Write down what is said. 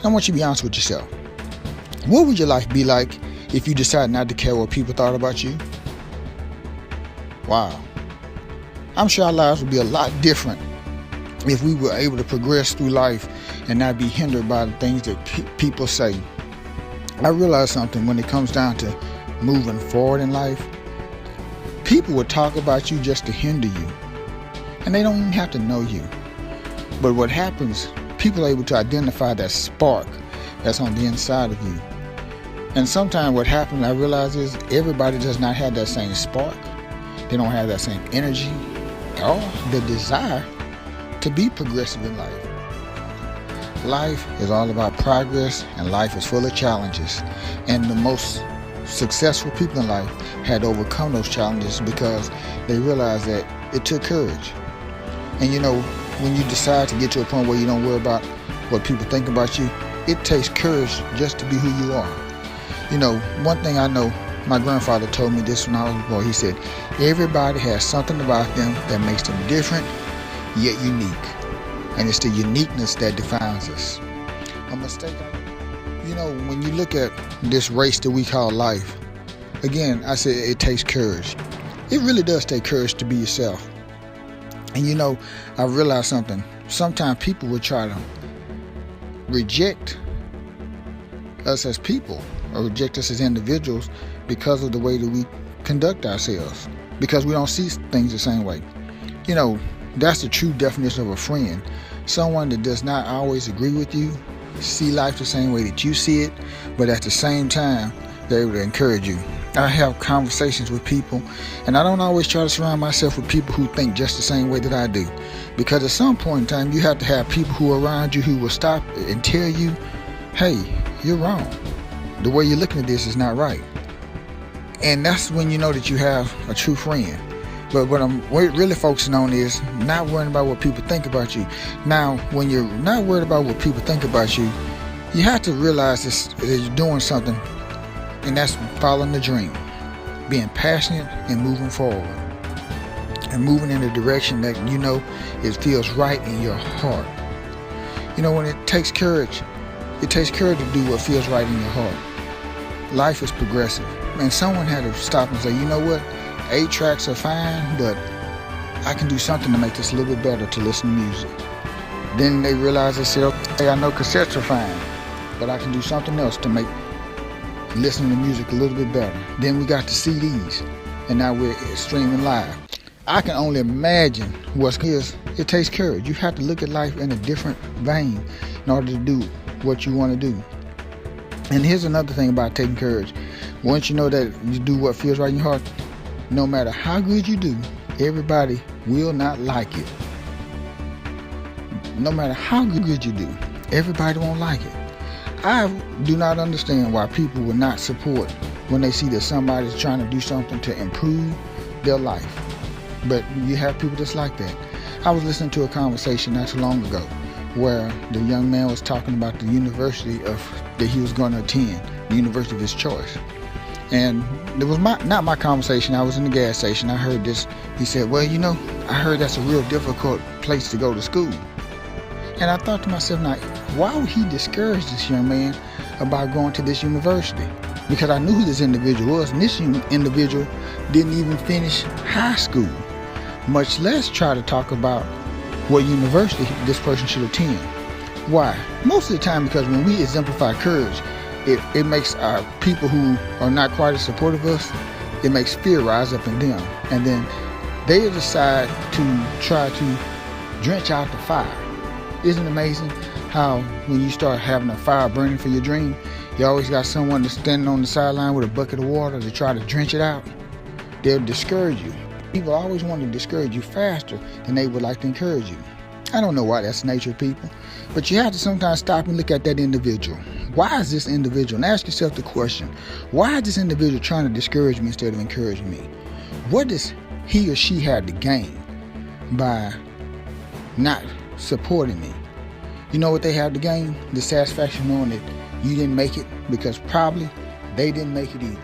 I want you to be honest with yourself. What would your life be like if you decided not to care what people thought about you? Wow. I'm sure our lives would be a lot different if we were able to progress through life and not be hindered by the things that people say. I realize something when it comes down to moving forward in life. People will talk about you just to hinder you, and they don't even have to know you. But what happens, people are able to identify that spark that's on the inside of you. And sometimes what happens, I realize, is everybody does not have that same spark. They don't have that same energy or the desire to be progressive in life. Life is all about progress, and life is full of challenges. And the most successful people in life had to overcome those challenges because they realized that it took courage. And when you decide to get to a point where you don't worry about what people think about you, it takes courage just to be who you are. One thing I know, my grandfather told me this when I was a boy. He said, everybody has something about them that makes them different, yet unique. And it's the uniqueness that defines us. A mistake, when you look at this race that we call life, again, I said it takes courage. It really does take courage to be yourself. And I realized something. Sometimes people will try to reject us as people or reject us as individuals because of the way that we conduct ourselves, because we don't see things the same way. That's the true definition of a friend. Someone that does not always agree with you, see life the same way that you see it, but at the same time, they're able to encourage you. I have conversations with people, and I don't always try to surround myself with people who think just the same way that I do. Because at some point in time, you have to have people who are around you who will stop and tell you, hey, you're wrong. The way you're looking at this is not right. And that's when you know that you have a true friend. But what I'm really focusing on is not worrying about what people think about you. Now, when you're not worried about what people think about you, you have to realize that you're doing something, and that's following the dream, being passionate and moving forward, and moving in the direction that it feels right in your heart. When it takes courage to do what feels right in your heart. Life is progressive, and someone had to stop and say, you know what? 8 tracks are fine, but I can do something to make this a little bit better to listen to music. Then they realized, they said, okay, I know cassettes are fine, but I can do something else to make listening to music a little bit better. Then we got the CDs, and now we're streaming live. I can only imagine what is. It takes courage. You have to look at life in a different vein in order to do what you want to do. And here's another thing about taking courage. Once you know that you do what feels right in your heart, no matter how good you do, everybody will not like it. No matter how good you do, everybody won't like it. I do not understand why people will not support when they see that somebody's trying to do something to improve their life. But you have people that's like that. I was listening to a conversation not too long ago where the young man was talking about the university that he was going to attend, the university of his choice. And it was not my conversation. I was in the gas station. I heard this. He said, well, I heard that's a real difficult place to go to school. And I thought to myself, now, why would he discourage this young man about going to this university? Because I knew who this individual was, and this individual didn't even finish high school, much less try to talk about what university this person should attend. Why? Most of the time, because when we exemplify courage, it makes our people who are not quite as supportive of us, it makes fear rise up in them. And then they decide to try to drench out the fire. Isn't it amazing how when you start having a fire burning for your dream, you always got someone that's standing on the sideline with a bucket of water to try to drench it out? They'll discourage you. People always want to discourage you faster than they would like to encourage you. I don't know why that's the nature of people, but you have to sometimes stop and look at that individual. Why is this individual? And ask yourself the question, why is this individual trying to discourage me instead of encouraging me? What does he or she have to gain by not supporting me? You know what they have to gain? The satisfaction knowing that you didn't make it, because probably they didn't make it either.